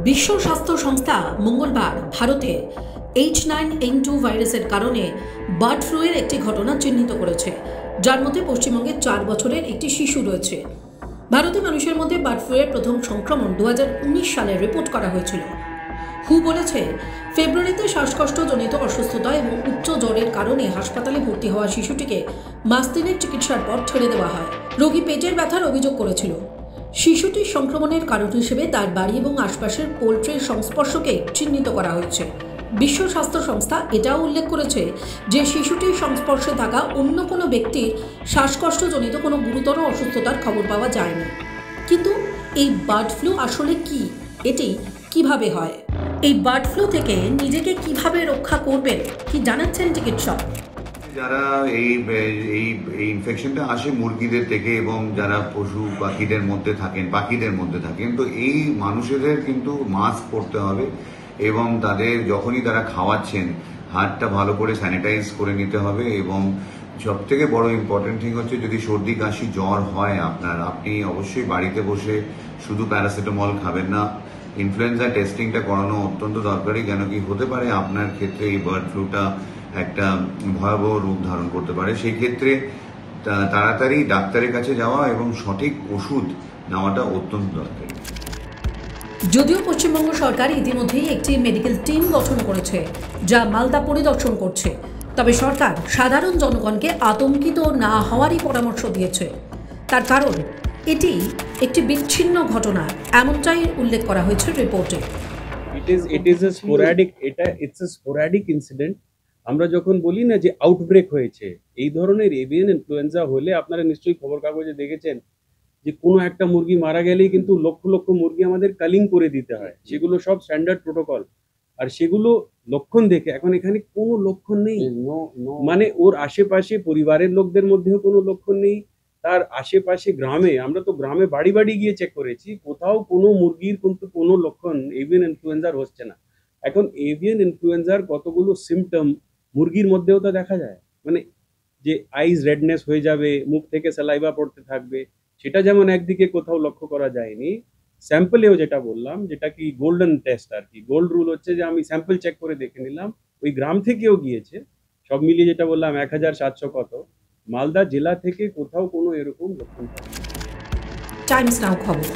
বিশ্ব স্বাস্থ্য সংস্থা মঙ্গলবার ভারতে H9N2 ভাইরাসের কারণে বার্ড ফ্লুয়ের একটি ঘটনা চিহ্নিত করেছে, যার মধ্যে পশ্চিমবঙ্গে 4 বছরের একটি শিশু রয়েছে। ভারতে মানুষের মধ্যে বার্ড ফ্লুয়ের প্রথম সংক্রমণ 2019 সালে রিপোর্ট করা হয়েছিল। হু বলেছে, ফেব্রুয়ারিতে শ্বাসকষ্টজনিত অসুস্থতা এবং উচ্চ জ্বরের কারণে হাসপাতালে ভর্তি হওয়া শিশুটিকে মাস 3 চিকিৎসার পর ছেড়ে দেওয়া হয়। রোগী পেটের ব্যথার অভিযোগ করেছিল। শিশুটির সংক্রমণের কারণ হিসেবে তার বাড়ি এবং আশপাশের পোল্ট্রির সংস্পর্শকে চিহ্নিত করা হয়েছে। বিশ্ব স্বাস্থ্য সংস্থা এটাও উল্লেখ করেছে যে শিশুটির সংস্পর্শে থাকা অন্য কোনো ব্যক্তির শ্বাসকষ্টজনিত কোনো গুরুতর অসুস্থতার খবর পাওয়া যায়নি। কিন্তু এই বার্ড ফ্লু আসলে কি, এটি কিভাবে হয়, এই বার্ড ফ্লু থেকে নিজেকে কিভাবে রক্ষা করবেন কি জানাচ্ছেন চিকিৎসক। যারা এই ইনফেকশনটা আসে মুরগিদের থেকে এবং যারা পশু পাখিদের মধ্যে থাকেন তো এই মানুষেদের কিন্তু মাস্ক পরতে হবে এবং তাদের যখনই তারা খাওয়াচ্ছেন হাতটা ভালো করে স্যানিটাইজ করে নিতে হবে। এবং সব থেকে বড় ইম্পর্টেন্ট থিং হচ্ছে, যদি সর্দি কাশি জ্বর হয় আপনি অবশ্যই বাড়িতে বসে শুধু প্যারাসিটামল খাবেন না। ইনফ্লুয়েঞ্জা টেস্টিংটা করানো অত্যন্ত দরকারি, কেন কি হতে পারে আপনার ক্ষেত্রে এই বার্ড ফ্লুটা একটা ভয়াবহ রূপ ধারণ করতে পারে। সেই ক্ষেত্রে তাড়াতাড়ি ডাক্তারের কাছে যাওয়া এবং সঠিক ওষুধ নেওয়াটা অত্যন্ত দরকারি। যদিও পশ্চিমবঙ্গ সরকার ইতিমধ্যেই একটি মেডিকেল টিম গঠন করেছে, যা মালদা পরিদর্শন করছে, তবে সরকার সাধারণ জনগণকে আতঙ্কিত না হওয়ারই পরামর্শ দিয়েছে। তার কারণ এটি একটি বিচ্ছিন্ন ঘটনা, এমনটাই উল্লেখ করা হয়েছে রিপোর্টে। It's a sporadic incident. আমরা যখন বলি না যে আউটব্রেক হয়েছে, এই ধরনের এভিয়ান ইনফ্লুয়েঞ্জা হলে আপনারা নিশ্চয়ই খবর কাগজে দেখেছেন যে কোনো একটা মুরগি মারা গেলেই কিন্তু লক্ষ লক্ষ মুরগি আমাদের কালিং করে দিতে হয়। সেগুলো সব স্ট্যান্ডার্ড প্রোটোকল, আর সেগুলো লক্ষণ দেখে এখন এখানে কোনো লক্ষণ নেই। মানে ওর আশেপাশে পরিবারের লোকদের মধ্যেও কোনো লক্ষণ নেই, তার আশেপাশে গ্রামে, আমরা তো গ্রামে বাড়ি বাড়ি গিয়ে চেক করেছি, কোথাও কোনো মুরগির কিন্তু কোনো লক্ষণ এভিয়ান ইনফ্লুয়েঞ্জার হচ্ছে না। এখন এভিয়ান ইনফ্লুয়েঞ্জার কতগুলো সিমটম মুরগির মধ্যেও তো দেখা যায়, মানে যে আইজ রেডনেস হয়ে যাবে, মুখ থেকে স্যালাইভা পড়তে থাকবে, সেটা যেমন একদিকে কোথাও লক্ষ্য করা যায়নি। স্যাম্পলেও যেটা বললাম, যেটা কি গোল্ডেন টেস্ট আর কি, গোল্ড রুল হচ্ছে যে আমি স্যাম্পল চেক করে দেখে নিলাম, ওই গ্রাম থেকেও গিয়েছে, সব মিলিয়ে যেটা বললাম 1700 কত, মালদা জেলা থেকে কোথাও কোনো এরকম লক্ষণ। টাইমস নাও খবর।